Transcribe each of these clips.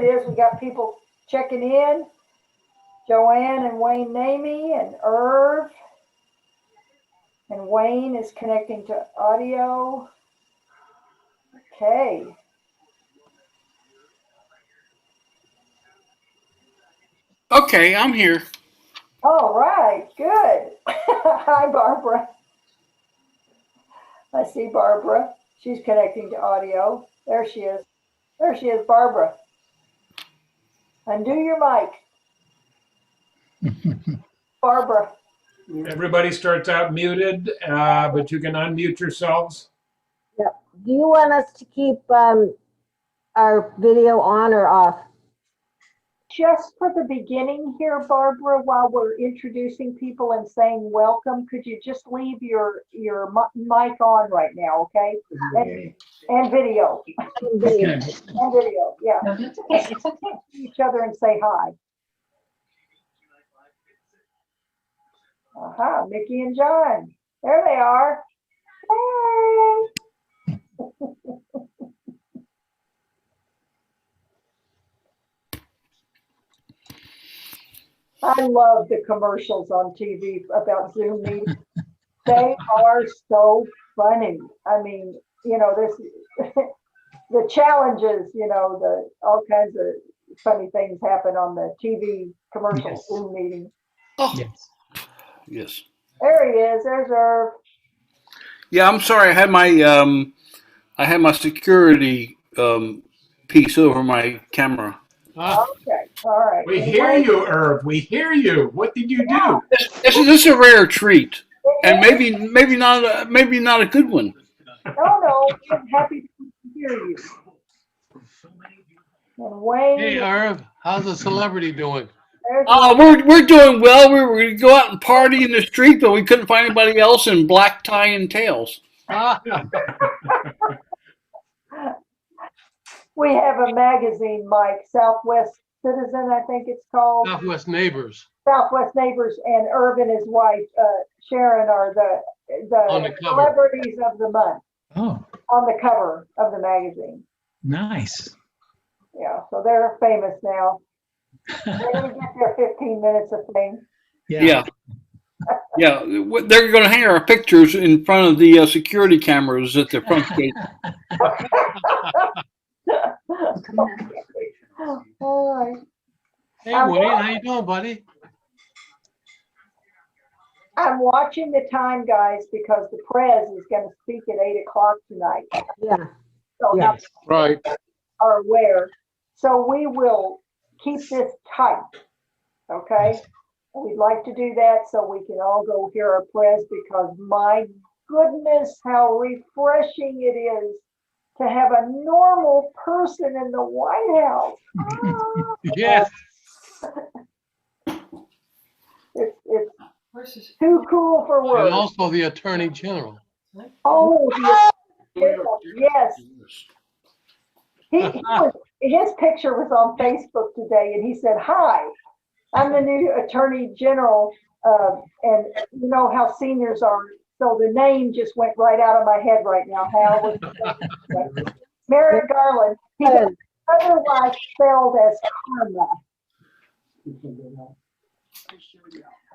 it is. We got people checking in. Joanne and Wayne Namey and Irv. And Wayne is connecting to audio. Okay. Okay, I'm here. All right, good. Hi, Barbara. I see Barbara. She's connecting to audio. There she is. There she is, Barbara. Undo your mic. Barbara. Everybody starts out muted, but you can unmute yourselves. Yep. Do you want us to keep our video on or off? Just for the beginning here, Barbara, while we're introducing people and saying welcome, could you just leave your mic on right now, okay? And video. And video, yeah. No, that's okay. It's okay. Each other and say hi. Aha, Mickey and John. There they are. Hey. I love the commercials on TV about Zoom meetings. They are so funny. I mean, you know, there's the challenges, you know, all kinds of funny things happen on the TV commercial Zoom meeting. Oh, yes. There he is. There's Irv. Yeah, I'm sorry. I had my security piece over my camera. Okay, all right. We hear you, Irv. We hear you. What did you do? This is a rare treat, and maybe not a good one. No, I'm happy to hear you. And Wayne. Hey, Irv, how's the celebrity doing? We're doing well. We were going to go out and party in the street, but we couldn't find anybody else in black tie and tails. We have a magazine, Mike, Southwest Citizen, I think it's called. Southwest Neighbors. Southwest Neighbors, and Irv and his wife, Sharon, are the celebrities of the month. Oh, on the cover of the magazine. nice. Yeah, so they're famous now. They're going to get their 15 minutes of fame. Yeah. Yeah, they're going to hang our pictures in front of the security cameras at the front gate. All right. Hey, Woody, how you doing, buddy? I'm watching the time, guys, because the Prez is going to speak at 8 o'clock tonight. Yeah. So Yeah. Right. are aware. So we will keep this tight, okay? We'd like to do that so we can all go hear our Prez, because my goodness, how refreshing it is to have a normal person in the White House. Yes. It's too cool for And words. also the Attorney General. Oh, yes. His picture was on Facebook today, and he said, "Hi, I'm the new Attorney General, and you know how seniors are." So the name just went right out of my head right now. Hal was Merrick Garland. He's otherwise spelled as Karma.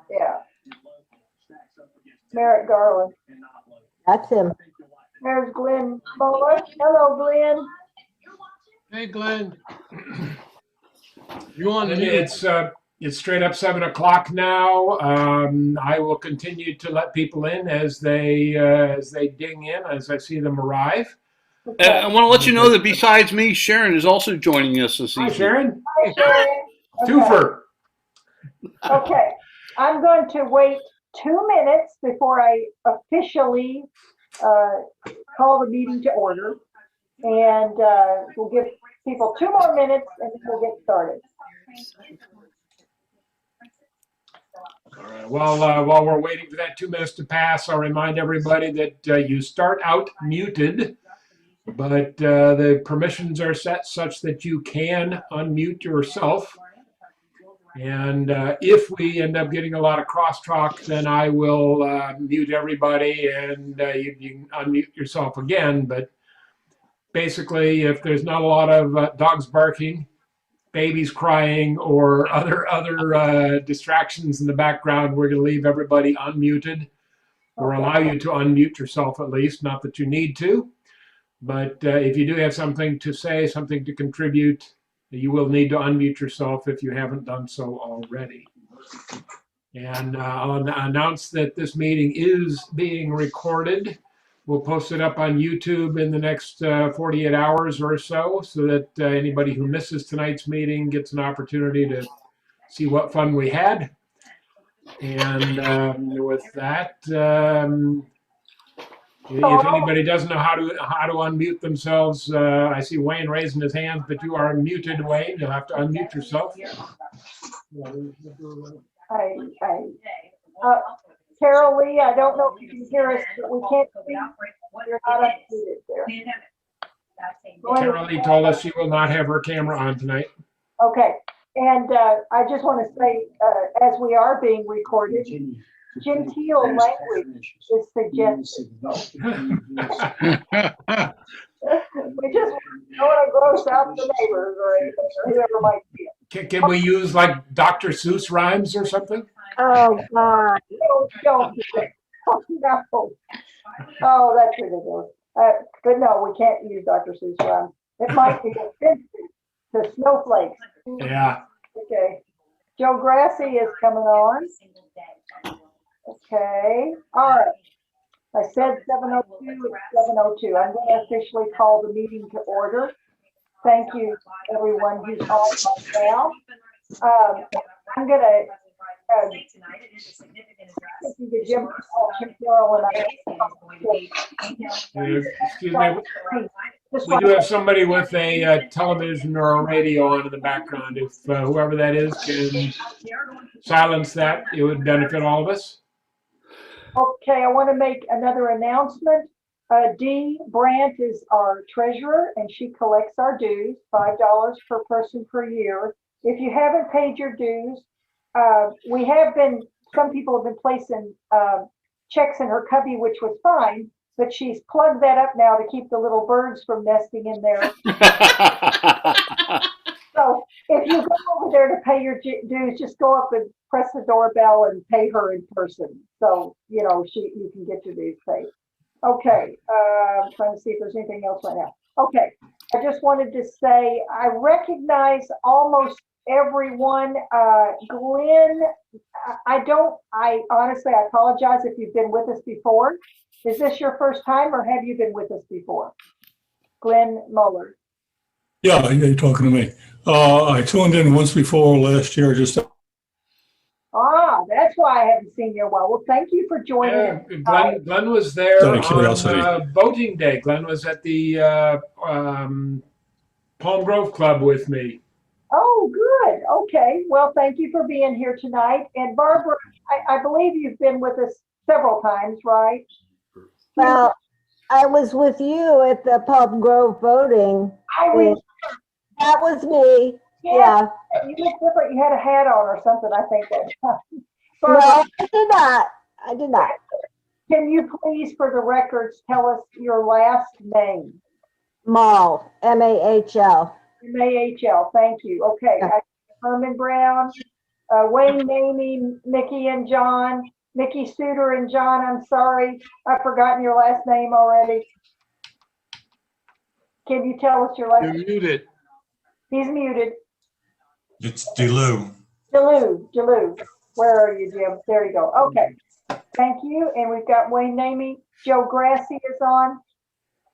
Yeah. Merrick Garland. That's him. There's Glenn Muller. Hello, Glenn. Hey, Glenn. You on the news? It's straight up 7 o'clock now. I will continue to let people in as they ding in, as I see them arrive. I want to let you know that besides me, Sharon is also joining us this evening. Hi, Sharon. Hi, Sharon. Twofer. Okay, I'm going to wait 2 minutes before I officially call the meeting to order. And we'll give people 2 more minutes and then we'll get started. All right. Well, while we're waiting for that 2 minutes to pass, I'll remind everybody that you start out muted, but the permissions are set such that you can unmute yourself. And if we end up getting a lot of crosstalk, then I will mute everybody and you can unmute yourself again. But basically, if there's not a lot of dogs barking babies crying or other distractions in the background, we're going to leave everybody unmuted, or allow you to unmute yourself at least. Not that you need to, but if you do have something to say, something to contribute, you will need to unmute yourself if you haven't done so already. And I'll announce that this meeting is being recorded. We'll post it up on YouTube in the next 48 hours or so that anybody who misses tonight's meeting gets an opportunity to see what fun we had. And with that, if anybody doesn't know how to unmute themselves, I see Wayne raising his hand, but you are muted, Wayne. You'll have to unmute yourself. Carol Lee, I don't know if you can hear us, but we can't see. You're not unmuted there. Carol Lee told us she will not have her camera on tonight. Okay, and I just want to say, as we are being recorded, genteel language is suggested. We just don't want to gross out the neighbors or anything, or whoever might be. Can we use like Dr. Seuss rhymes or something? Oh, God. Don't do it. Oh, no. Oh, that's ridiculous. But no, we can't use Dr. Seuss rhymes. It might be offensive to snowflakes. Yeah. Okay. Joe Grassi is coming on. Okay. All right. I said 7:02. It's 7:02. I'm going to officially call the meeting to order. Thank you, everyone who's on now. I'm going to Jim Carroll and Excuse me. We do have somebody with a television or a radio on in the background. If whoever that is can silence that, it would benefit all of us. Okay, I want to make another announcement. Dee Brandt is our treasurer, and she collects our dues, $5 per person per year. If you haven't paid your dues, some people have been placing checks in her cubby, which was fine, but she's plugged that up now to keep the little birds from nesting in there. So if you go over there to pay your dues, just go up and press the doorbell and pay her in person. So, you know, you can get your dues paid. Okay, I'm trying to see if there's anything else right now. Okay, I just wanted to say I recognize almost everyone. Glenn, I honestly, I apologize if you've been with us before. Is this your first time or have you been with us before? Glenn Muller. Yeah, you're talking to me. I tuned in once before last year. That's why I haven't seen you in a while. Well, thank you for joining. Glenn was there Out of curiosity. on voting day. Glenn was at the Palm Grove Club with me. Oh, good. Okay. Well, thank you for being here tonight. And Barbara, I believe you've been with us several times, right? Well, I was with you at the Palm Grove voting. That was me. Yeah. You look different. You had a hat on or something, I think. No, I did not. Can you please, for the records, tell us your last name? Mahl, M-A-H-L. M-A-H-L. Thank you. Okay. Yeah. Herman Brown, Wayne Mamie, Mickey and John, Mickey Suter and John. I'm sorry. I've forgotten your last name already. Can you tell us your last name? You're muted. He's muted. It's Deleu. Deleu. Where are you, Jim? There you go. Okay. Thank you. And we've got Wayne Mamie. Joe Grassi is on.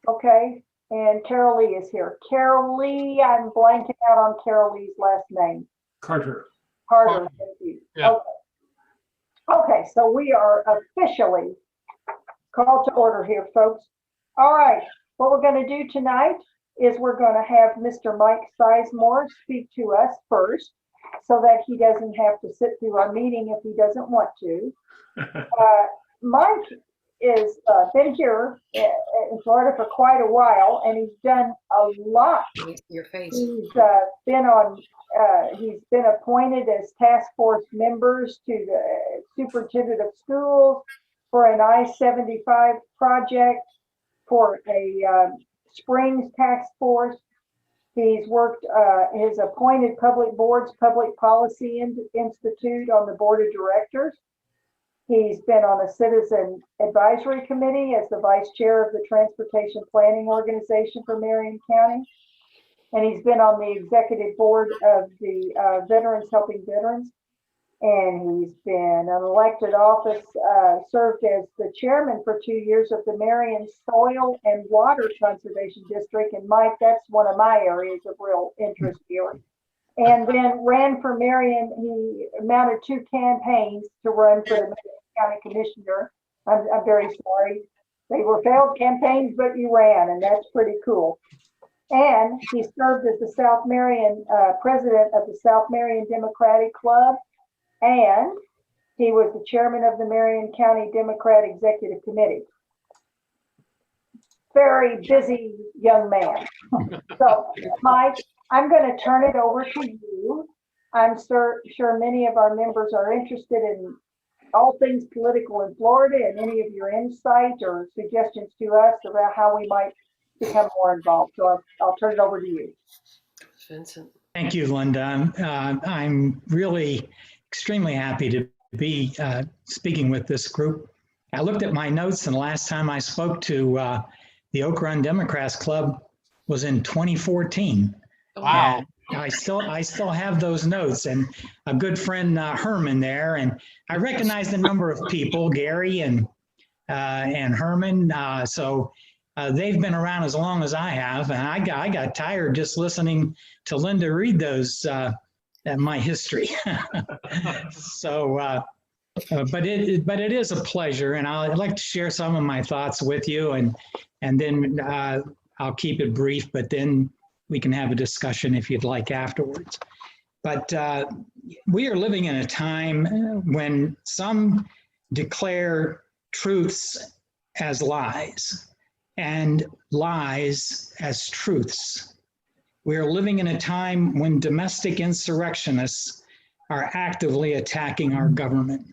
Okay. And Carol Lee is here. Carol Lee, I'm blanking out on Carol Lee's last name. Carter. Thank you. Yeah. Okay, so we are officially called to order here, folks. All right, what we're going to do tonight is we're going to have Mr. Mike Sizemore speak to us first so that he doesn't have to sit through our meeting if he doesn't want to. Mike is been here in Florida for quite a while, and he's done a lot. Your face. He's been appointed as task force members to the superintendent of schools for an I-75 project, for a Springs task force. He's worked his appointed Public Boards Public Policy Institute on the board of directors. He's been on a citizen advisory committee as the vice chair of the Transportation Planning Organization for Marion County. And he's been on the executive board of the Veterans Helping Veterans. And he's been an elected office, served as the chairman for 2 years of the Marion Soil and Water Conservation District. And Mike, that's one of my areas of real interest here. And then ran for Marion. He mounted 2 campaigns to run for the Marion County Commissioner. I'm very sorry. They were failed campaigns, but you ran, and that's pretty cool. And he served as the South Marion president of the South Marion Democratic Club. And he was the chairman of the Marion County Democrat Executive Committee. Very busy young man. So, Mike, I'm going to turn it over to you. I'm sure many of our members are interested in all things political in Florida, and any of your insight or suggestions to us about how we might become more involved. So I'll turn it over to you. Vincent. Thank you, Linda. I'm really extremely happy to be speaking with this group. I looked at my notes, and the last time I spoke to the Oak Run Democrats Club was in 2014. Wow. And I still have those notes, and a good friend Herman there, and I recognize the number of people, Gary and Herman. So they've been around as long as I have, and I got tired just listening to Linda read those my history. So, but it is a pleasure, and I'd like to share some of my thoughts with you, and then I'll keep it brief, but then we can have a discussion if you'd like afterwards. But we are living in a time when some declare truths as lies and lies as truths. We are living in a time when domestic insurrectionists are actively attacking our government.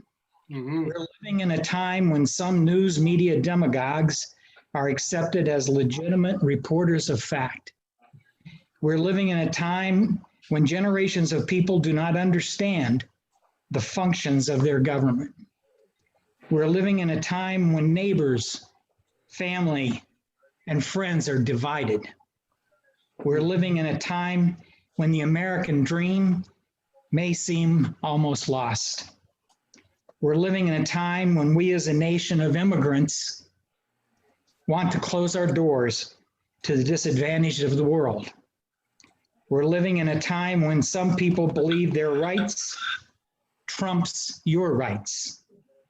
Mhm. We're living in a time when some news media demagogues are accepted as legitimate reporters of fact. We're living in a time when generations of people do not understand the functions of their government. We're living in a time when neighbors, family, and friends are divided. We're living in a time when the American dream may seem almost lost. We're living in a time when we as a nation of immigrants want to close our doors to the disadvantaged of the world. We're living in a time when some people believe their rights trumps your rights.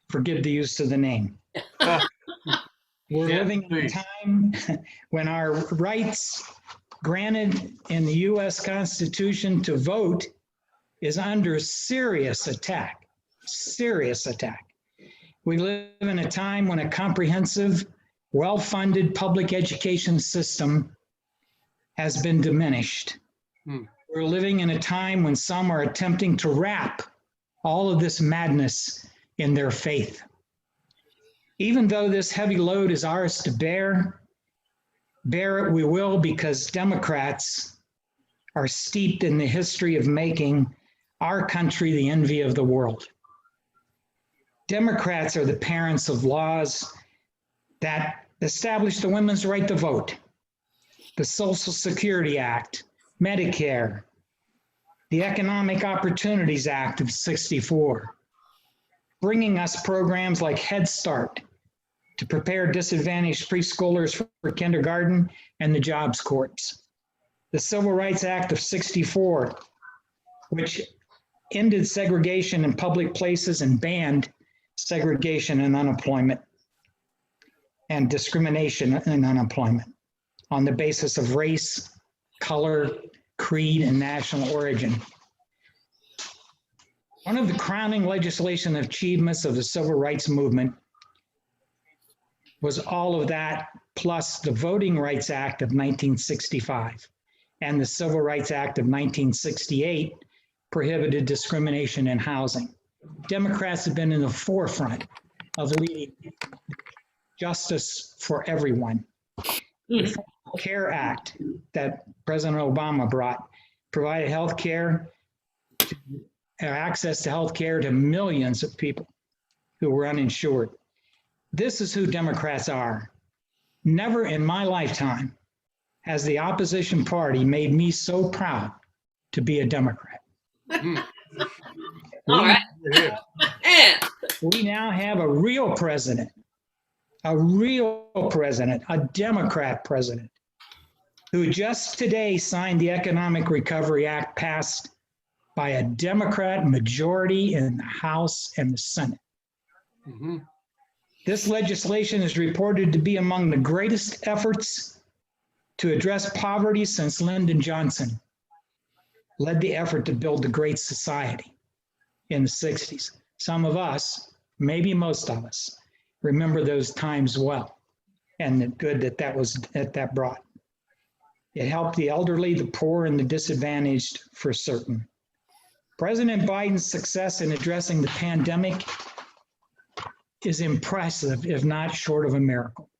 Forgive the use of the name. We're Yeah, living in a please. time when our rights granted in the US Constitution to vote is under serious attack, serious attack. We live in a time when a comprehensive, well-funded public education system has been diminished. We're living in a time when some are attempting to wrap all of this madness in their faith. Even though this heavy load is ours to bear it we will, because Democrats are steeped in the history of making our country the envy of the world. Democrats are the parents of laws that established the women's right to vote, the Social Security Act, Medicare, the Economic Opportunities Act of '64, bringing us programs like Head Start to prepare disadvantaged preschoolers for kindergarten, and the Jobs Corps. The Civil Rights Act of '64, which ended segregation in public places and banned segregation and unemployment and discrimination in unemployment on the basis of race, color, creed, and national origin. One of the crowning legislation achievements of the civil rights movement was all of that, plus the Voting Rights Act of 1965 and the Civil Rights Act of 1968 prohibited discrimination in housing. Democrats have been in the forefront of leading justice for everyone. CARE Act that President Obama brought provided health care, access to health care to millions of people who were uninsured. This is who Democrats are. Never in my lifetime has the opposition party made me so proud to be a Democrat. All right. And We now have a real president, a Democrat president, who just today signed the Economic Recovery Act passed by a Democrat majority in the House and the Senate. This legislation is reported to be among the greatest efforts to address poverty since Lyndon Johnson led the effort to build the Great Society in the 60s. Some of us, maybe most of us, remember those times well, and the good that brought. It helped the elderly, the poor, and the disadvantaged for certain. President Biden's success in addressing the pandemic is impressive, if not short of a miracle,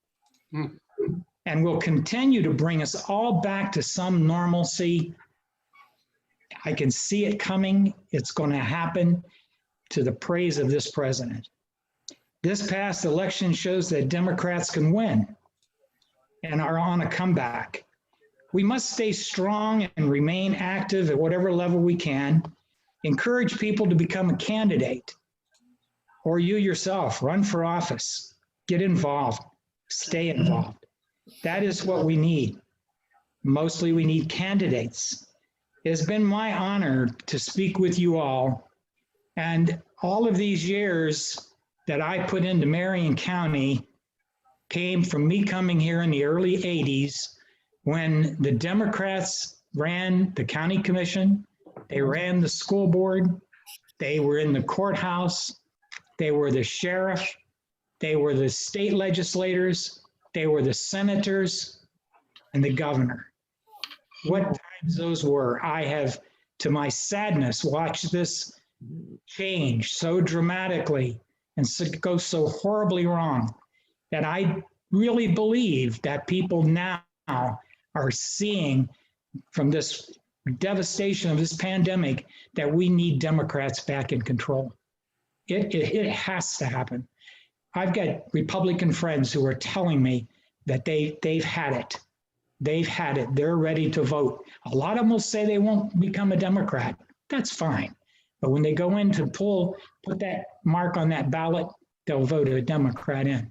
and will continue to bring us all back to some normalcy. I can see it coming. It's going to happen to the praise of this president. This past election shows that Democrats can win and are on a comeback. We must stay strong and remain active at whatever level we can. Encourage people to become a candidate, or you yourself, run for office, get involved, stay involved. That is what we need. Mostly we need candidates. It has been my honor to speak with you all, and all of these years that I put into Marion County came from me coming here in the early 80s when the Democrats ran the county commission, they ran the school board, they were in the courthouse, they were the sheriff, they were the state legislators, they were the senators, and the governor. What times those were. I have, to my sadness, watched this change so dramatically and go so horribly wrong that I really believe that people now are seeing from this devastation of this pandemic that we need Democrats back in control. It has to happen. I've got Republican friends who are telling me that they've had it. They've had it. They're ready to vote. A lot of them will say they won't become a Democrat. That's fine. But when they go in to put that mark on that ballot, they'll vote a Democrat in.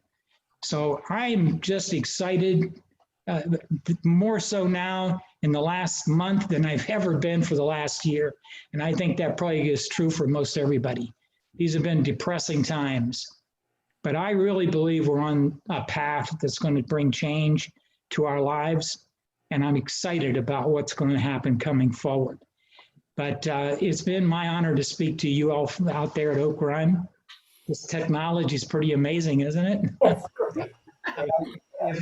So I'm just excited, more so now in the last month than I've ever been for the last year. And I think that probably is true for most everybody. These have been depressing times. But I really believe we're on a path that's going to bring change to our lives. And I'm excited about what's going to happen coming forward. But it's been my honor to speak to you all out there at Oak Run. This technology is pretty amazing, isn't it? Yes, great.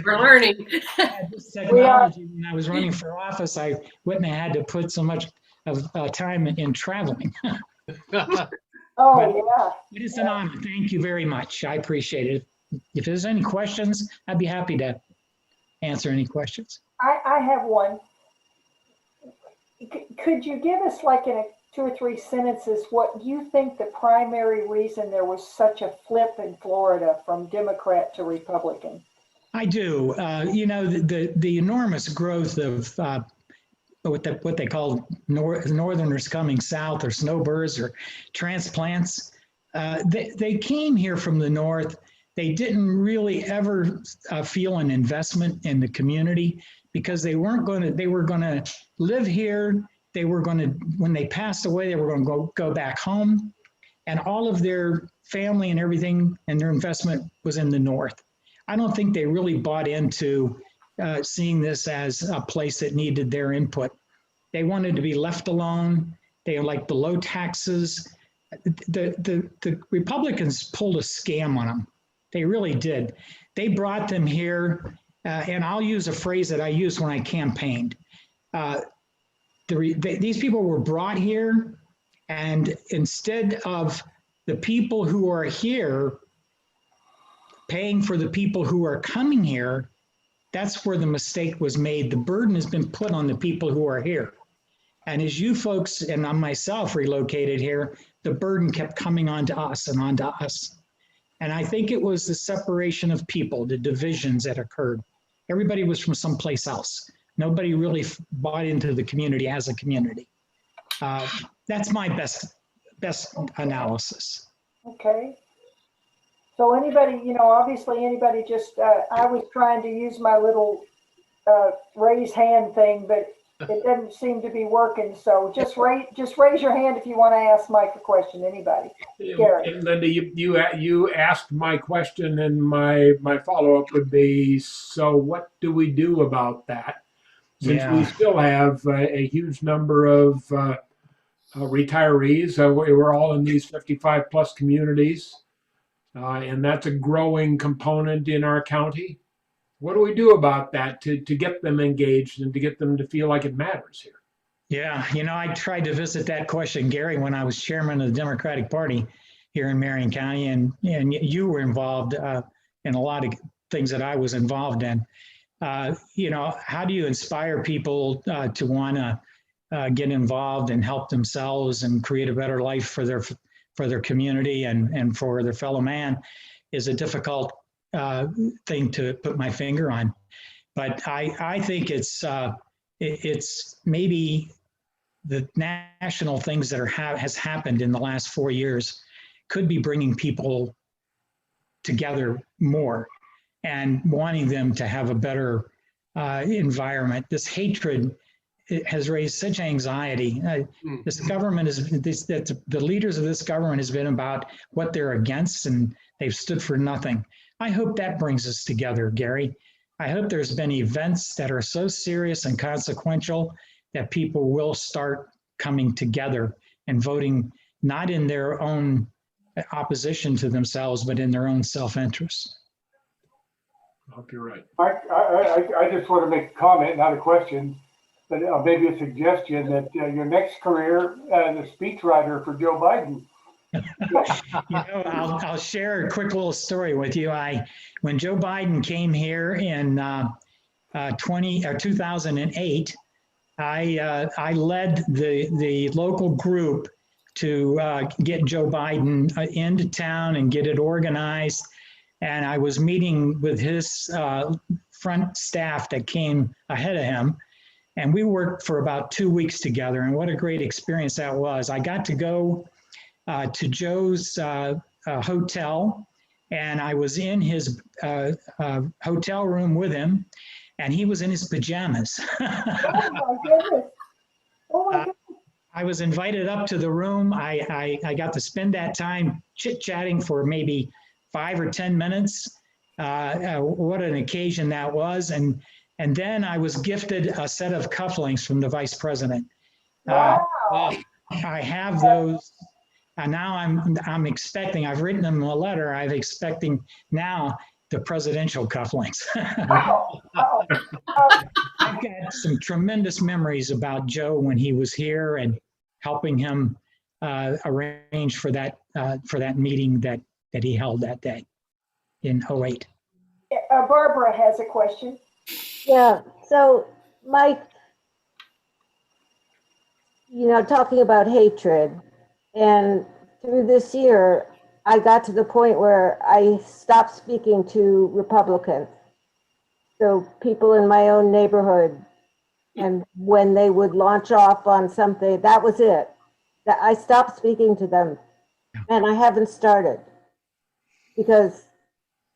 we're learning. This technology, when I was running for office, I wouldn't have had to put so much of time in traveling. Oh, But yeah. it is an honor. Thank you very much. I appreciate it. If there's any questions, I'd be happy to answer any questions. I have one. Could you give us, like, in a 2 or 3 sentences, what you think the primary reason there was such a flip in Florida from Democrat to Republican? I do. The enormous growth of what they call northerners coming south, or snowbirds, or transplants. They came here from the north. They didn't really ever feel an investment in the community because they were going to live here. They were going to, when they passed away, they were going to go back home, and all of their family and everything and their investment was in the north. I don't think they really bought into seeing this as a place that needed their input. They wanted to be left alone. They liked the low taxes. The Republicans pulled a scam on them. They really did. They brought them here, and I'll use a phrase that I used when I campaigned. These people were brought here, and instead of the people who are here paying for the people who are coming here, That's where the mistake was made. The burden has been put on the people who are here. And as you folks and I myself relocated here, the burden kept coming onto us and onto us. And I think it was the separation of people, the divisions that occurred. Everybody was from someplace else. Nobody really bought into the community as a community. That's my best analysis. Okay. So anybody, obviously anybody just, I was trying to use my little raise hand thing, but it doesn't seem to be working. So just raise your hand if you want to ask Mike a question. Anybody? Gary. And Linda, you asked my question, and my follow-up would be, so what do we do about that? Since we still have a huge number of retirees, we're all in these 55 plus communities, and that's a growing component in our county. What do we do about that to get them engaged and to get them to feel like it matters here? Yeah, I tried to visit that question, Gary, when I was chairman of the Democratic Party here in Marion County, and you were involved in a lot of things that I was involved in. How do you inspire people to want to get involved and help themselves and create a better life for their community and for their fellow man is a difficult thing to put my finger on. But I think it's maybe the national things that has happened in the last 4 years could be bringing people together more and wanting them to have a better environment. This hatred has raised such anxiety. This government the leaders of this government has been about what they're against, and they've stood for nothing. I hope that brings us together, Gary. I hope there's been events that are so serious and consequential that people will start coming together and voting not in their own opposition to themselves, but in their own self-interest. I hope you're right. I just want to make a comment, not a question, but maybe a suggestion that your next career as a speechwriter for Joe Biden. I'll share a quick little story with you. When Joe Biden came here in 2008, I led the local group to get Joe Biden into town and get it organized. And I was meeting with his front staff that came ahead of him. And we worked for about 2 weeks together. And what a great experience that was. I got to go to Joe's hotel, and I was in his hotel room with him, and he was in his pajamas. Oh my goodness. Oh my goodness. I was invited up to the room. I got to spend that time chit-chatting for maybe 5 or 10 minutes. What an occasion that was. And then I was gifted a set of cufflinks from the vice president. Wow. I have those. And now I'm expecting, I've written them a letter, I'm expecting now the presidential cufflinks. I've got some tremendous memories about Joe when he was here and helping him arrange for that meeting that he held that day in 2008. Barbara has a question. Yeah, so Mike, talking about hatred, and through this year, I got to the point where I stopped speaking to Republicans. So people in my own neighborhood, and when they would launch off on something, that was it. I stopped speaking to them, and I haven't started because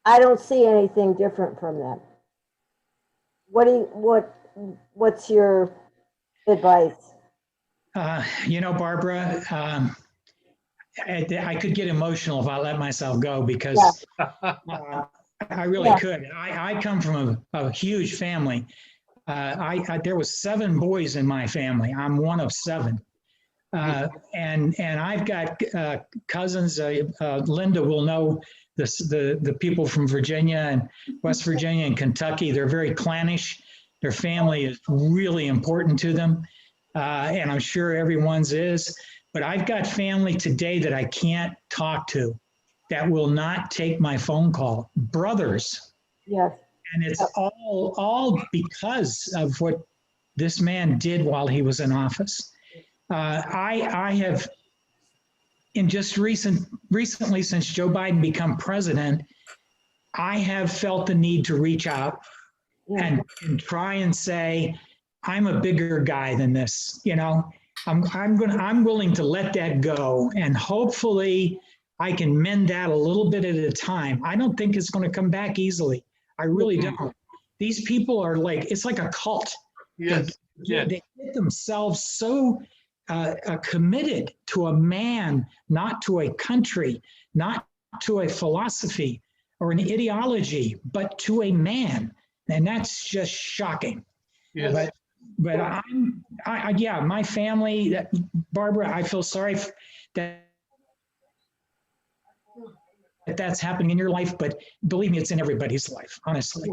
I don't see anything different from them. What's your advice? Barbara, I could get emotional if I let myself go because I really could. I come from a huge family. There was 7 boys in my family. I'm one of 7. And I've got cousins. Linda will know the people from Virginia and West Virginia and Kentucky. They're very clannish. Their family is really important to them. And I'm sure everyone's is. But I've got family today that I can't talk to, that will not take my phone call. Brothers. Yes. And it's all because of what this man did while he was in office. I have, in just recently, since Joe Biden become president, I have felt the need to reach out and try and say, I'm a bigger guy than this. You know, I'm willing to let that go, and hopefully I can mend that a little bit at a time. I don't think it's going to come back easily. I really don't. These people are like, it's like a cult. Yes. Yes. They get themselves so committed to a man, not to a country, not to a philosophy or an ideology, but to a man. And that's just shocking. Yes. But yeah, my family, Barbara, I feel sorry that that's happening in your life, but believe me, it's in everybody's life, honestly.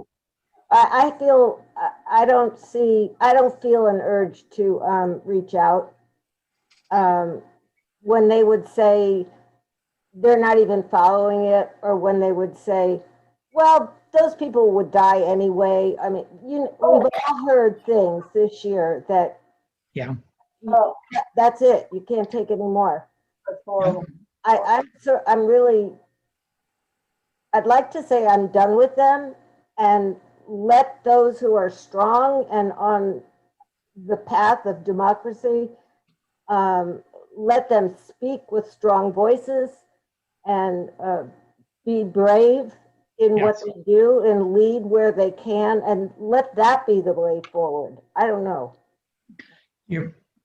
I feel, I don't feel an urge to reach out. When they would say they're not even following it, or when they would say, well, those people would die anyway. I mean, we've all heard things this year that, Yeah. That's it. You can't take any more. That's horrible. I'm really, I'd like to say I'm done with them, and let those who are strong and on the path of democracy, let them speak with strong voices and be brave in what they do and lead where they can, and let that be the way forward. I don't know.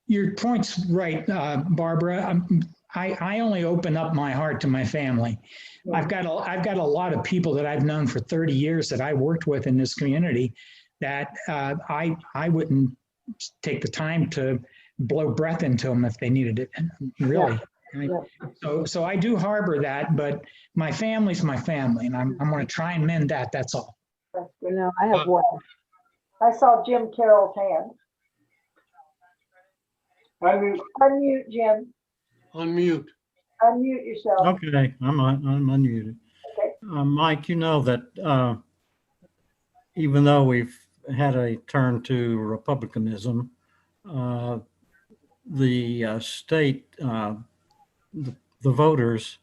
Your point's right, Barbara. I only open up my heart to my family. Yeah. I've got a lot of people that I've known for 30 years that I worked with in this community that I wouldn't take the time to blow breath into them if they needed it. Really. Yeah. So I do harbor that, but my family's my family, and I'm going to try and mend that. That's all. You know, I have one. I saw Jim Carroll's hand. Unmute, Jim. Unmute. Unmute yourself. Okay, I'm unmuted. Okay. Mike, you know that even though we've had a turn to republicanism, the state, the voters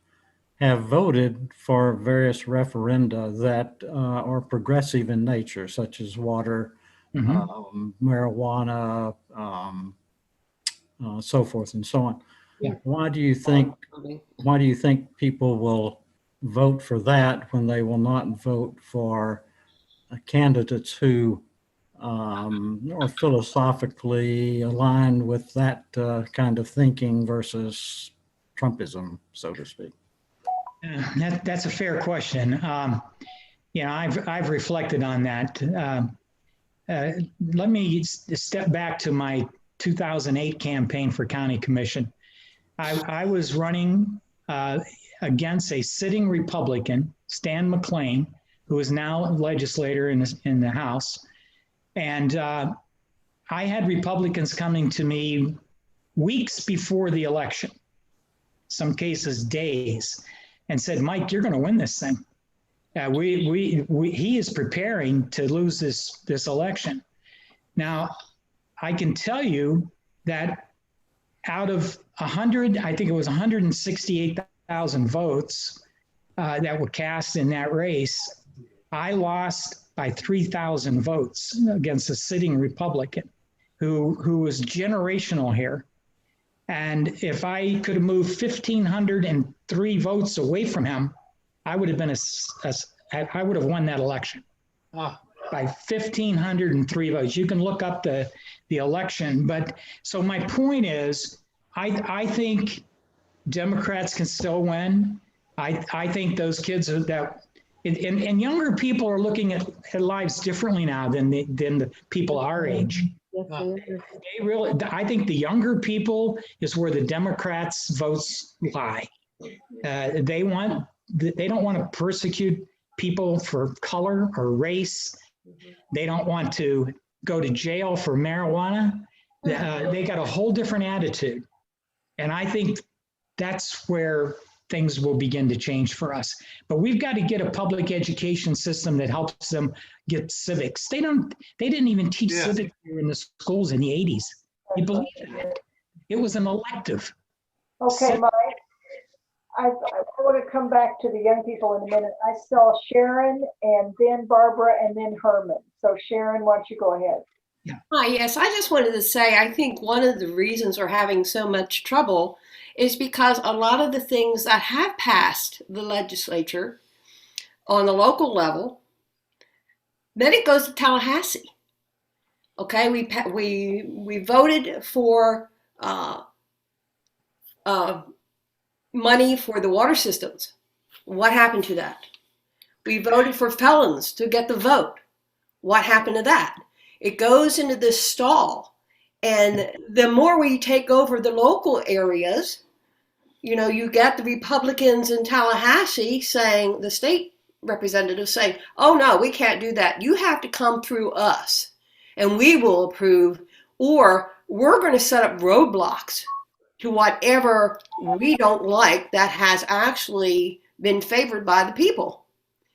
have voted for various referenda that are progressive in nature, such as water, marijuana, so forth and so on. Yeah. Why do you think people will vote for that when they will not vote for candidates who are philosophically aligned with that kind of thinking versus Trumpism, so to speak? That's a fair question. You know, I've reflected on that. Let me step back to my 2008 campaign for county commission. I was running against a sitting Republican, Stan McLean, who is now a legislator in the House. And I had Republicans coming to me weeks before the election, some cases days, and said, Mike, you're going to win this thing. He is preparing to lose this election. Now, I can tell you that out of 100, I think it was 168,000 votes that were cast in that race, I lost by 3,000 votes against a sitting Republican who was generational here. And if I could have moved 1,503 votes away from him, I would have been I would have won that election by 1,503 votes. You can look up the election. But so my point is, I think Democrats can still win. I think those kids that and younger people are looking at lives differently now than the people our age. They really, I think the younger people is where the Democrats' votes lie. They don't want to persecute people for color or race. They don't want to go to jail for marijuana. They got a whole different attitude. And I think that's where things will begin to change for us. But we've got to get a public education system that helps them get civics. They didn't even teach Yeah. civics here in the schools in the 80s. You believe that? It was an elective. Okay, Mike. I want to come back to the young people in a minute. I saw Sharon and then Barbara and then Herman. So Sharon, why don't you go ahead? Hi, yes, I just wanted to say I think one of the reasons we're having so much trouble is because a lot of the things that have passed the legislature on the local level, then it goes to Tallahassee. Okay, we voted for money for the water systems. What happened to that? We voted for felons to get the vote. What happened to that? It goes into this stall. And the more we take over the local areas, you know, you get the Republicans in Tallahassee saying, the state representatives saying, oh no, we can't do that. You have to come through us and we will approve, or we're going to set up roadblocks to whatever we don't like that has actually been favored by the people.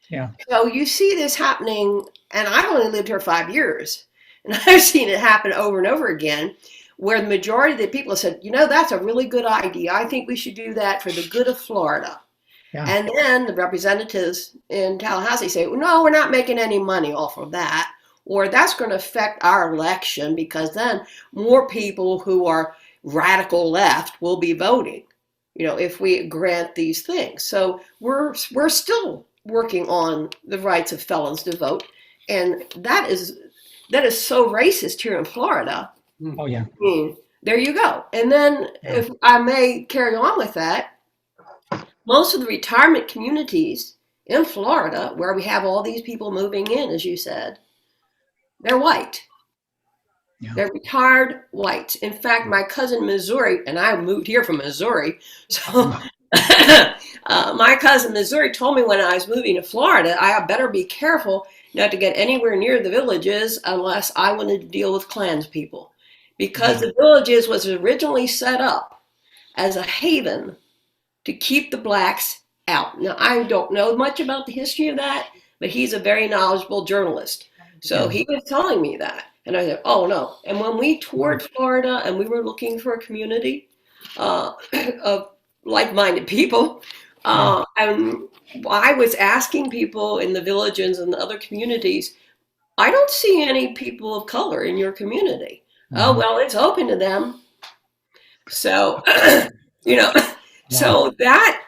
Yeah. So you see this happening, and I've only lived here 5 years, and I've seen it happen over and over again, where the majority of the people said, you know, that's a really good idea. I think we should do that for the good of Florida. Yeah. And then the representatives in Tallahassee say, well, no, we're not making any money off of that, or that's going to affect our election because then more people who are radical left will be voting, you know, if we grant these things. So we're still working on the rights of felons to vote, and that is so racist here in Florida. Oh yeah. There you go. And then if I may carry on with that, most of the retirement communities in Florida where we have all these people moving in, as you said, they're white. Yeah. They're retired whites. In fact, my cousin in Missouri, and I moved here from Missouri, so my cousin in Missouri told me when I was moving to Florida, I better be careful not to get anywhere near the villages unless I wanted to deal with Klans people. Because the villages was originally set up as a haven to keep the blacks out. Now, I don't know much about the history of that, but he's a very knowledgeable journalist. So he was telling me that. And I said, oh, no. And when we toured Florida and we were looking for a community of like-minded people, and I was asking people in the villages and the other communities, I don't see any people of color in your community. Oh, well, it's open to them. So, you know, so that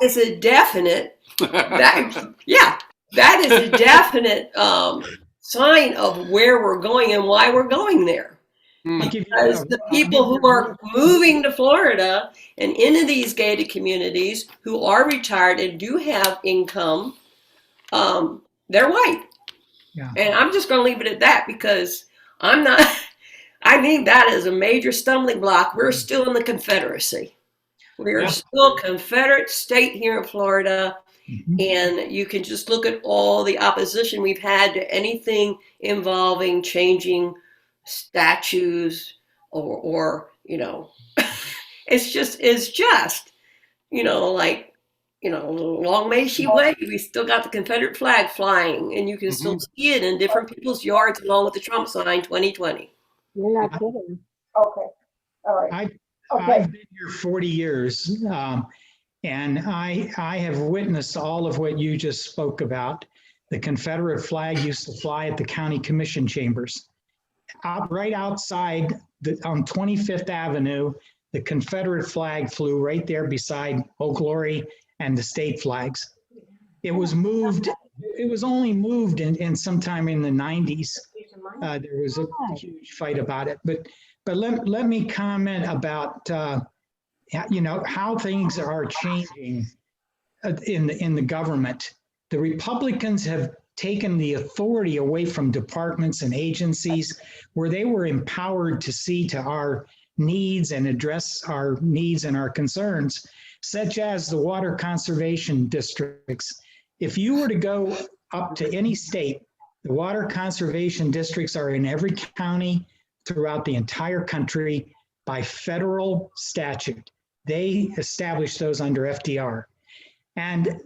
is a definite, that is a definite sign of where we're going and why we're going there. Because the people who are moving to Florida and into these gated communities who are retired and do have income, they're white. Yeah. And I'm just going to leave it at that because I think that is a major stumbling block. We're still in the Confederacy. We're still a Confederate state here in Florida. And you can just look at all the opposition we've had to anything involving changing statues or you know, it's just, you know, like, you know, long may she wave. We still got the Confederate flag flying, and you can still see it in different people's yards along with the Trump sign 2020. You're not kidding. Okay, all right. I've been here 40 years, and I have witnessed all of what you just spoke about. The Confederate flag used to fly at the county commission chambers. Right outside on 25th Avenue, the Confederate flag flew right there beside Old Glory and the state flags. It was moved. It was only moved in sometime in the 90s. There was a huge fight about it. But let me comment about you know, how things are changing in the government. The Republicans have taken the authority away from departments and agencies where they were empowered to see to our needs and address our needs and our concerns, such as the water conservation districts. If you were to go up to any state, the water conservation districts are in every county throughout the entire country by federal statute. They established those under FDR. And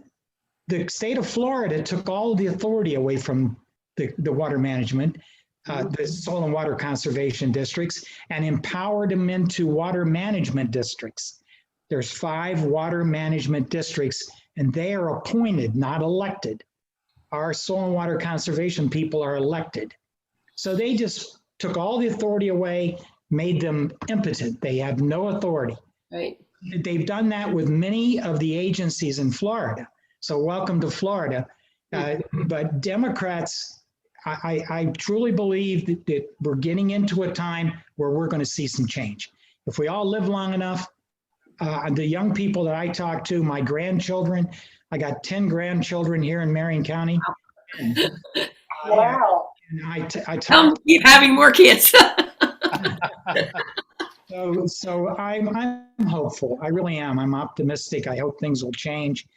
the state of Florida took all the authority away from the water management, the soil and water conservation districts, and empowered them into water management districts. There's 5 water management districts, and they are appointed, not elected. Our soil and water conservation people are elected. So they just took all the authority away, made them impotent. They have no authority. Right. They've done that with many of the agencies in Florida. So welcome to Florida. But Democrats, I truly believe that we're getting into a time where we're going to see some change. If we all live long enough, the young people that I talk to, my grandchildren, I got 10 grandchildren here in Marion County. Wow. And I keep having more kids. So I'm hopeful. I really am. I'm optimistic. I hope things will change.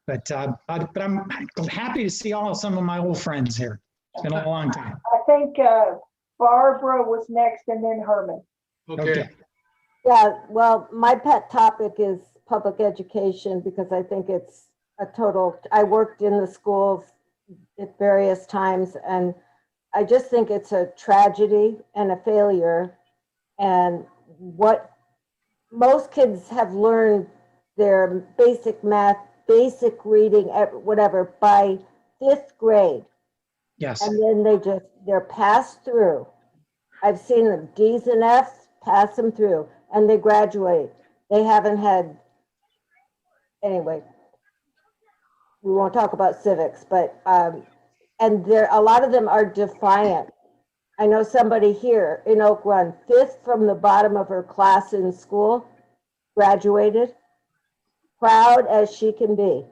But I'm happy to see some of my old friends here. It's been a long time. I think Barbara was next and then Herman. Okay. Yeah, well, my pet topic is public education because I think it's I worked in the schools at various times, and I just think it's a tragedy and a failure. And what most kids have learned their basic math, basic reading, whatever, by 5th grade. Yes. And then they're passed through. I've seen the D's and F's, pass them through, and they graduate. They haven't had, anyway, we won't talk about civics, but, and a lot of them are defiant. I know somebody here in Oak Run, 5th from the bottom of her class in school, graduated, proud as she can be.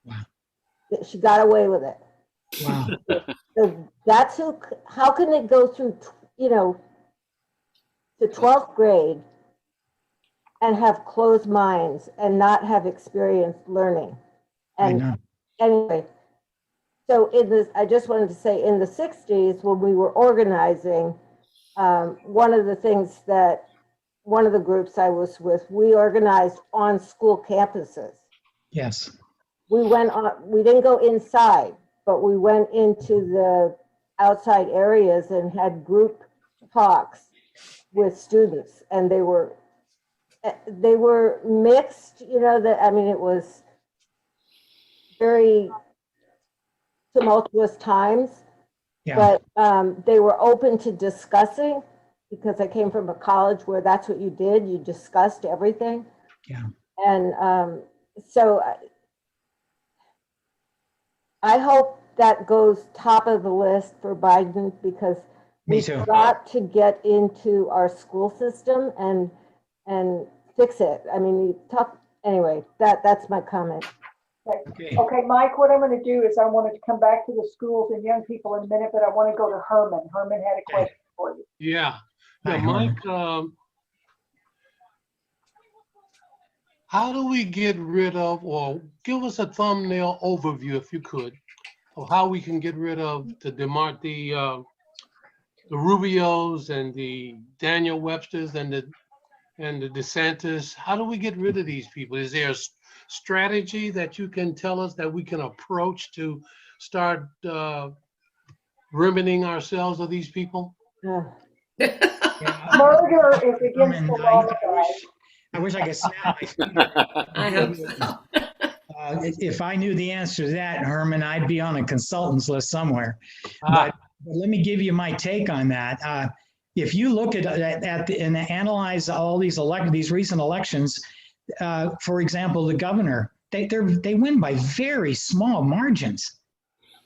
Wow. She got away with it. Wow. So that's how can it go through, to 12th grade and have closed minds and not have experienced learning? And anyway, so I just wanted to say in the 60s when we were organizing, one of the groups I was with, we organized on school campuses. Yes. We didn't go inside, but we went into the outside areas and had group talks with students, and they were mixed, it was very tumultuous times, but they were open to discussing because I came from a college where that's what you did. You discussed everything. Yeah. And so I hope that goes top of the list for Biden because we've got to get into our school system and fix it. Anyway, that's my comment. Okay, Mike, what I'm going to do is I wanted to come back to the schools and young people in a minute, but I want to go to Herman. Herman had a question for you. Yeah. Hi, Mike, how do we get rid of, or give us a thumbnail overview, if you could, of how we can get rid of the Rubios and the Daniel Websters and the DeSantis? How do we get rid of these people? Is there a strategy that you can tell us that we can approach to start remedying ourselves of these people? Murder is against the law, guys. I wish I could snap my finger. I hope so. If I knew the answer to that, Herman, I'd be on a consultant's list somewhere. But let me give you my take on that. If you look at and analyze all these recent elections, for example, the governor, they win by very small margins.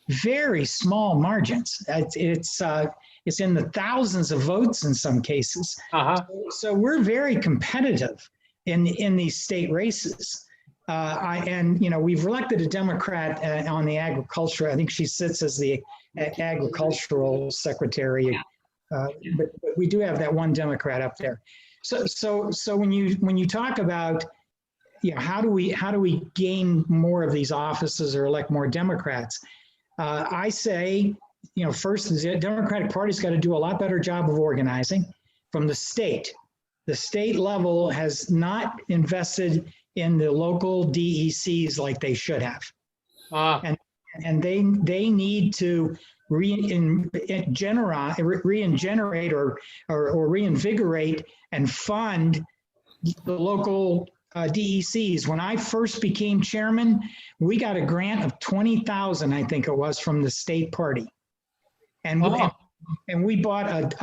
Very small margins. It's in the thousands of votes in some cases. So we're very competitive in these state races. We've elected a Democrat on the agriculture. I think she sits as the agricultural secretary, but we do have that one Democrat up there. So when you talk about how do we gain more of these offices or elect more Democrats, I say first the Democratic Party's got to do a lot better job of organizing from the state. The state level has not invested in the local DECs like they should have. And they need to reinvigorate or reinvigorate and fund the local DECs. When I first became chairman, we got a grant of 20,000, I think it was, from the state party. And we bought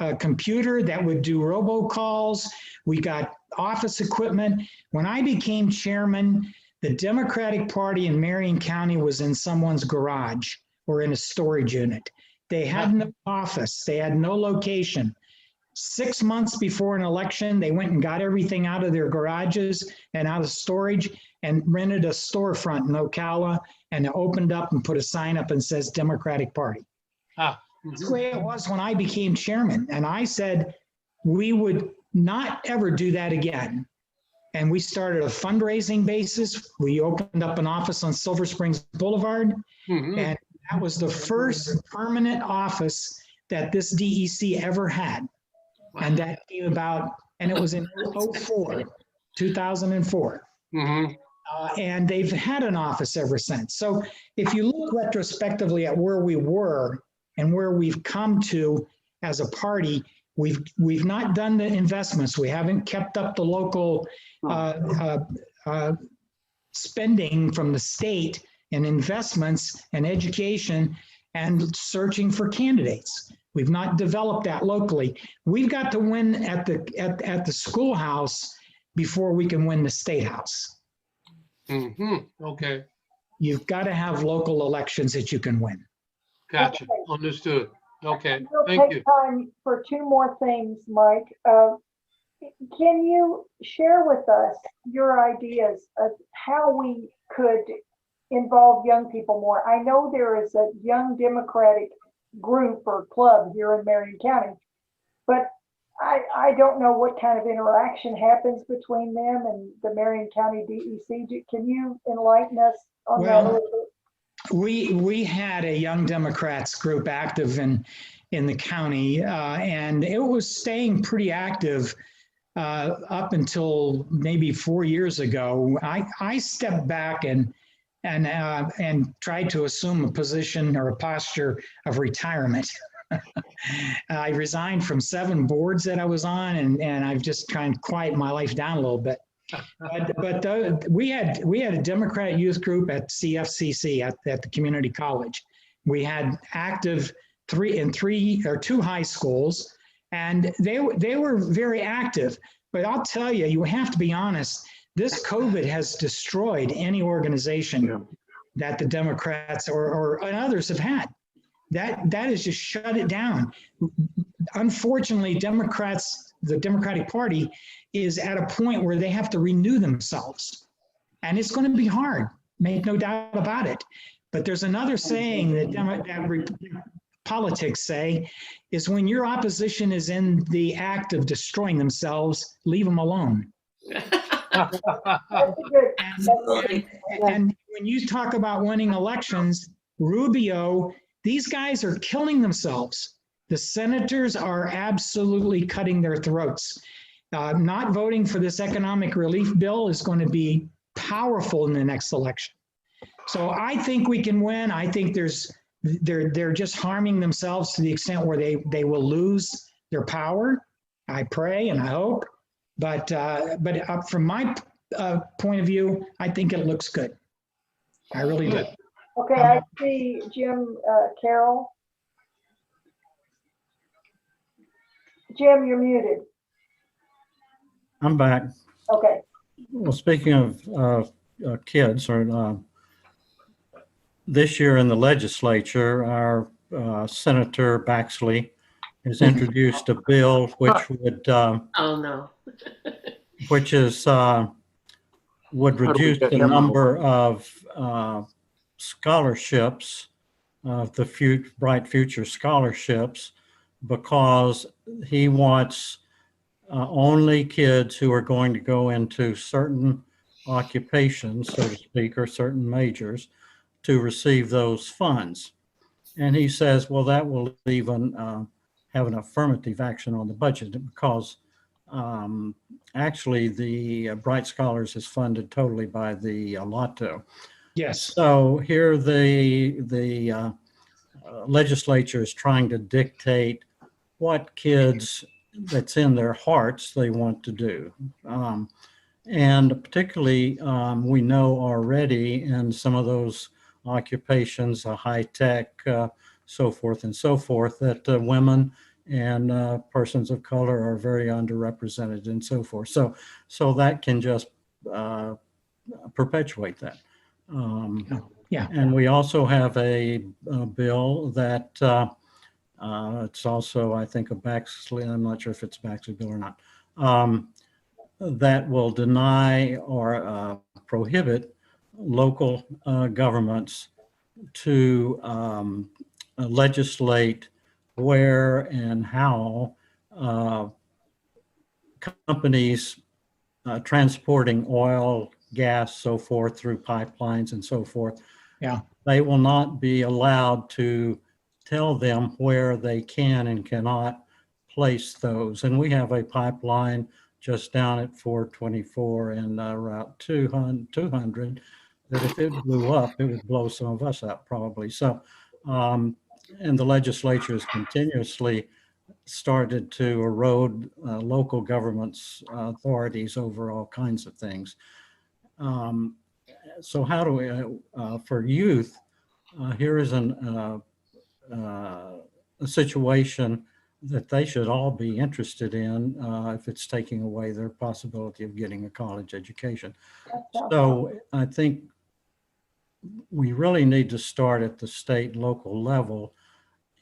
a computer that would do robocalls. We got office equipment. When I became chairman, the Democratic Party in Marion County was in someone's garage or in a storage unit. They had no office. They had no location. 6 months before an election, they went and got everything out of their garages and out of storage and rented a storefront in Ocala and opened up and put a sign up and says Democratic Party. That's the way it was when I became chairman. And I said, we would not ever do that again. And we started a fundraising basis. We opened up an office on Silver Springs Boulevard. And that was the first permanent office that this DEC ever had. And that came about, and it was in 2004. And they've had an office ever since. So if you look retrospectively at where we were and where we've come to as a party, we've not done the investments. We haven't kept up the local spending from the state and investments and education and searching for candidates. We've not developed that locally. We've got to win at the schoolhouse before we can win the state house. Okay, You've got to have local elections that you can win. gotcha. Understood. Okay, We'll thank take you. time for two more things, Mike. Can you share with us your ideas of how we could involve young people more? I know there is a young Democratic group or club here in Marion County, but I don't know what kind of interaction happens between them and the Marion County DEC. Can you enlighten us on that a little bit? We had a Young Democrats group active in the county, and it was staying pretty active up until maybe 4 years ago. I stepped back and tried to assume a position or a posture of retirement. I resigned from 7 boards that I was on, and I've just tried to quiet my life down a little bit. But we had a Democratic youth group at CFCC at the community college. We had active 2 high schools, and they were very active. But I'll tell you, you have to be honest. This COVID has destroyed any organization that the Democrats or others have had. That has just shut it down. Unfortunately, the Democratic Party is at a point where they have to renew themselves. And it's going to be hard, make no doubt about it. But there's another saying that politics say is when your opposition is in the act of destroying themselves, leave them alone. And when you talk about winning elections, Rubio, these guys are killing themselves. The senators are absolutely cutting their throats. Not voting for this economic relief bill is going to be powerful in the next election. So I think we can win. I think they're just harming themselves to the extent where they will lose their power. I pray and I hope. But from my point of view, I think it looks good. I really do. Okay, I see Jim Carroll. Jim, you're muted. I'm back. Okay. Well, speaking of kids, this year in the legislature, our Senator Baxley has introduced a bill which would would reduce the number of scholarships, the Bright Future scholarships, because he wants only kids who are going to go into certain occupations, so to speak, or certain majors to receive those funds. And he says, well, that will even have an affirmative action on the budget, because Actually, the Bright Scholars is funded totally by the Lotto. Yes. So here the legislature is trying to dictate what kids that's in their hearts they want to do. And particularly, we know already in some of those occupations, high tech, so forth and so forth, that women and persons of color are very underrepresented and so forth. So that can just perpetuate that. Yeah. And we also have a bill that it's also, I think, a Baxley, I'm not sure if it's a Baxley bill or not, that will deny or prohibit local governments to legislate where and how companies transporting oil, gas, so forth through pipelines and so forth. Yeah. They will not be allowed to tell them where they can and cannot place those. And we have a pipeline just down at 424 and Route 200 that if it blew up, it would blow some of us up probably. So, and the legislature has continuously started to erode local governments' authorities over all kinds of things. So how do we, for youth, here is a situation that they should all be interested in if it's taking away their possibility of getting a college education. So I think we really need to start at the state local level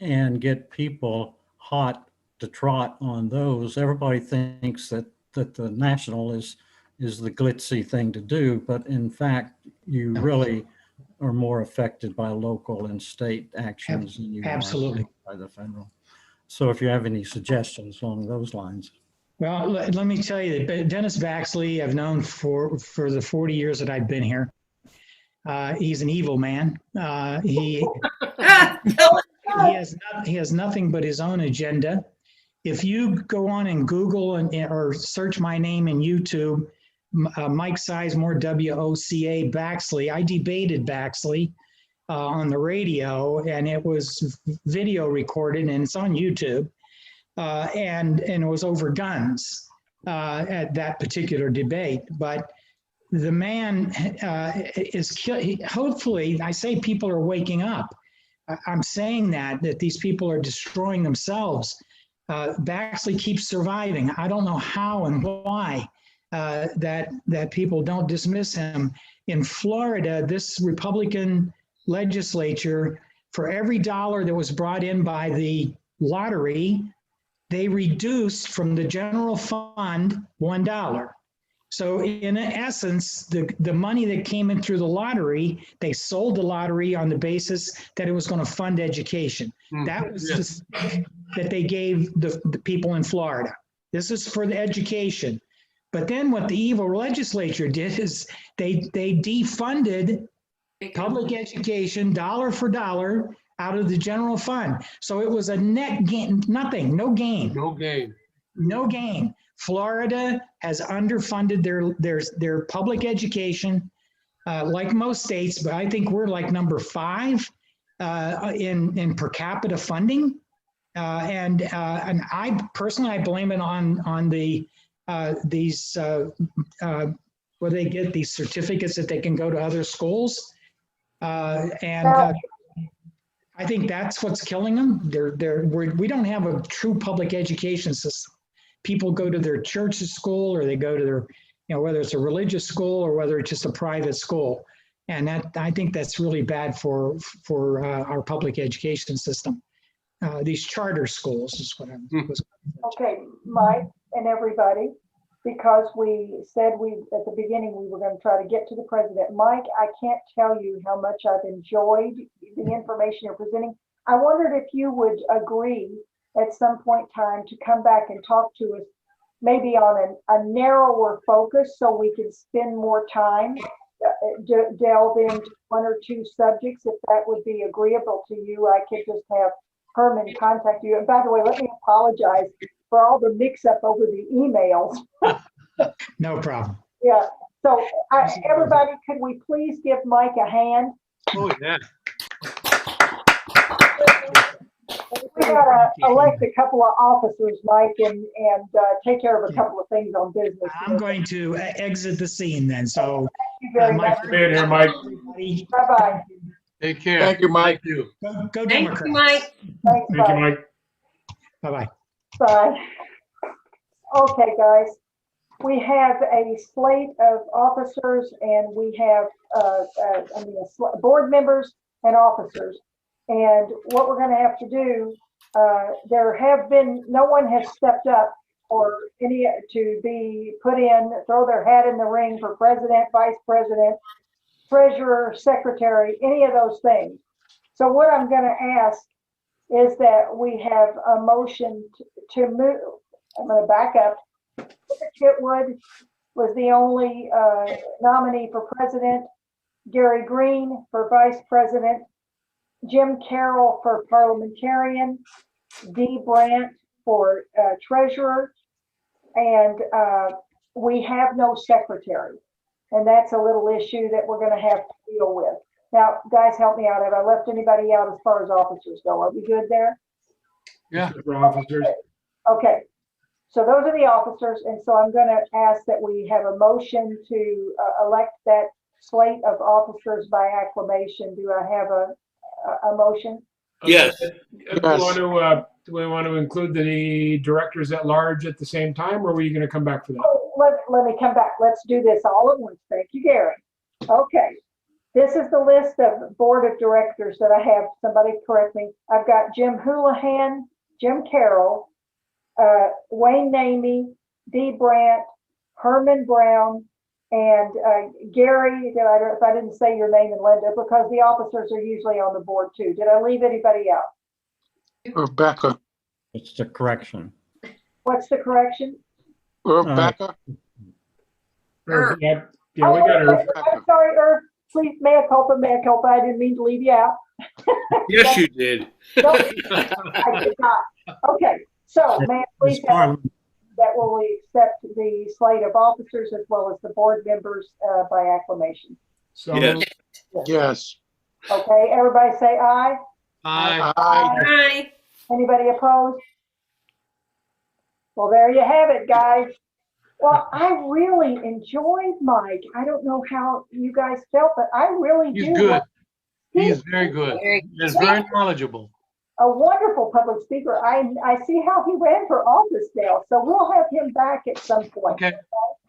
and get people hot to trot on those. Everybody thinks that the national is the glitzy thing to do, but in fact, you really are more affected by local and state actions than you Absolutely. are by the federal. So if you have any suggestions along those lines. Well, let me tell you that Dennis Baxley, I've known for the 40 years that I've been here. He's an evil man. He has nothing but his own agenda. If you go on and Google or search my name in YouTube, Mike Sizemore, WOCA Baxley, I debated Baxley on the radio, and it was video recorded and it's on YouTube, and it was over guns at that particular debate. But the man is hopefully, I say people are waking up. I'm saying that these people are destroying themselves. Baxley keeps surviving. I don't know how and why that people don't dismiss him. In Florida, this Republican legislature, for every dollar that was brought in by the lottery, they reduced from the general fund $1. So in essence, the money that came in through the lottery, they sold the lottery on the basis that it was going to fund education. That was just that they gave the people in Florida. This is for the education. But then what the evil legislature did is they defunded public education dollar for dollar out of the general fund. So it was a net gain, nothing, no gain. No gain. No gain. Florida has underfunded their public education, like most states, but I think we're like number 5 in per capita funding. And I personally, I blame it on the these where they get these certificates that they can go to other schools, and I think that's what's killing them. We don't have a true public education system. People go to their church's school, or they go to their, whether it's a religious school or whether it's just a private school. And that, I think that's really bad for our public education system. These charter schools is what I'm. Okay, Mike and everybody, because we said at the beginning we were going to try to get to the president. Mike, I can't tell you how much I've enjoyed the information you're presenting. I wondered if you would agree at some point in time to come back and talk to us, maybe on a narrower focus, so we could spend more time, delve into 1 or 2 subjects. If that would be agreeable to you, I could just have Herman contact you. And by the way, let me apologize. for all the mix-up over the emails. No problem. Yeah, so everybody, could we please give Mike a hand? Oh, yeah. We gotta elect a couple of officers, Mike, and take care of a couple of things on business. I'm going to exit the scene then, so. Thank you very Mike, much. Being here, Mike. Bye-bye. Take care. Thank you, Mike. Thank you. Go Thank Democrats. you, Mike. Thanks, Thank you, bye. Mike. Bye-bye. Bye. Okay, guys, we have a slate of officers and we have, board members and officers. And what we're gonna have to do, there have been, no one has stepped up for any, to be put in, throw their hat in the ring for president, vice president, treasurer, secretary, any of those things. So what I'm gonna ask is that we have a motion to move. I'm going to back up. Chitwood was the only nominee for president. Gary Green for vice president. Jim Carroll for parliamentarian. Dee Brandt for treasurer. And we have no secretary. And that's a little issue that we're going to have to deal with. Now, guys, help me out. Have I left anybody out as far as officers go? Are we good there? Yeah. For officers. Okay. So those are the officers. And so I'm going to ask that we have a motion to elect that slate of officers by acclamation. Do I have a motion? Yes. Do we want to include the directors at large at the same time, or were you going to come back for that? Oh, let me come back. Let's do this all at once. Thank you, Gary. Okay. This is the list of board of directors that I have. Somebody correct me. I've got Jim Houlihan, Jim Carroll, Wayne Namey, Dee Brandt, Herman Brown, and Gary. If I didn't say your name, and Linda, because the officers are usually on the board too. Did I leave anybody out? Rebecca. It's the correction. What's the correction? Rebecca. Yeah, we Oh, got her. I'm sorry, Irv. Please, mea culpa, mea culpa. I didn't mean to leave you out. Yes, you did. No, I did not. Okay, so may I please have that will we accept the slate of officers as well as the board members by acclamation? So Yes. Yes. Okay, everybody say aye. Aye. Hi. Anybody opposed? Well, there you have it, guys. Well, I really enjoyed Mike. I don't know how you guys felt, but I really He's do. good. He's very good. Very He's very knowledgeable. A wonderful public speaker. I see how he ran for office now, so we'll have him back at some point. Okay.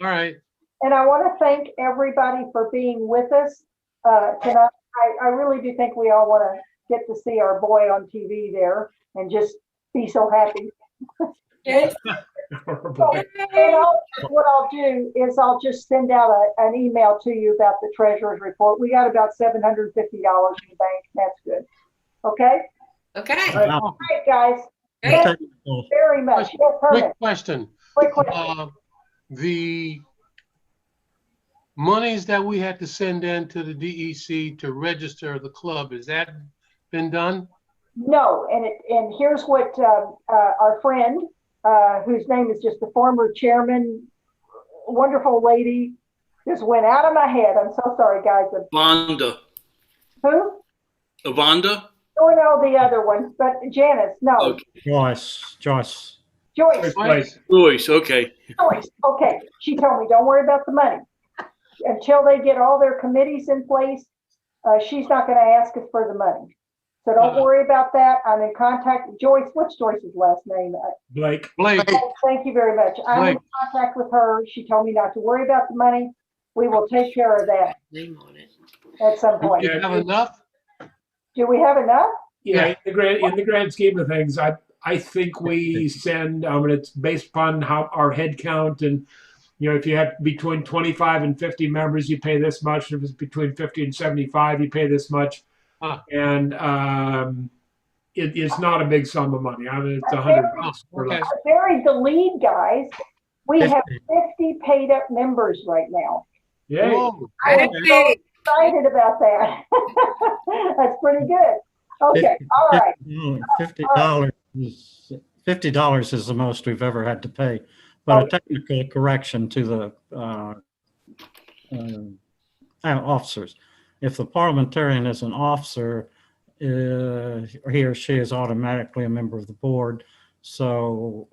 All right. And I want to thank everybody for being with us tonight. I really do think we all want to get to see our boy on TV there and just be so happy. Yes. And what I'll do is I'll just send out an email to you about the treasurer's report. We got about $750 in the bank. That's good. Okay? Okay. All right, guys. Great. Thank you very much. Yes, Quick Herman. question. Quick question. The monies that we had to send in to the DEC to register the club, has that been done? No, and here's what our friend, whose name is just the former chairman, wonderful lady, just went out of my head. I'm so sorry, guys. Vonda. Who? Avonda? Oh, no, the other one, but Janice, no. Okay. Joyce. Joyce. Joyce, okay. Joyce, okay. She told me, don't worry about the money. Until they get all their committees in place, she's not going to ask us for the money. So don't worry about that. I'm in contact with Joyce. What's Joyce's last name? Blake. Thank you very much. I'm in contact with her. She told me not to worry about the money. We will take care of that Name on it. at some point. Do you have enough? Do we have enough? Yeah, in the grand scheme of things, I think we send. It's based upon how our head count, and if you have between 25 and 50 members, you pay this much. If it's between 50 and 75, you pay this much. And it's not a big sum of money. It's $100 or less. Buried the lead, guys. We have 50 paid up members right now. Yay. I'm so excited about that. That's pretty good. Okay, all right. $50 is $50 is the most we've ever had to pay. But a technical correction to the officers. If the parliamentarian is an officer, he or she is automatically a member of the board. So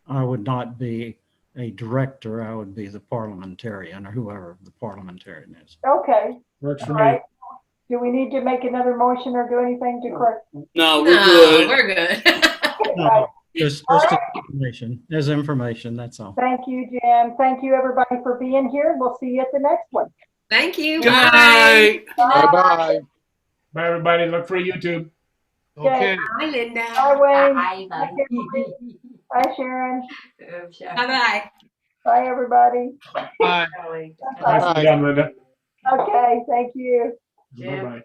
I would not be a director. I would be the parliamentarian or whoever the parliamentarian is. Okay. Works for All me. right. Do we need to make another motion or do anything to correct? No, we're No, good. we're good. Right. Just information, as information, that's all. Thank you, Jim. Thank you, everybody, for being here. We'll see you at the next one. Thank you. Good Bye. night. Bye-bye. Bye, everybody. Look for YouTube. Okay. Bye, Linda. Bye, Wayne. Bye, Bye, Kimberly. Bye, Sharon. Bye-bye. Bye, everybody. Bye. Nicely done, Linda. Okay, thank you. Bye-bye.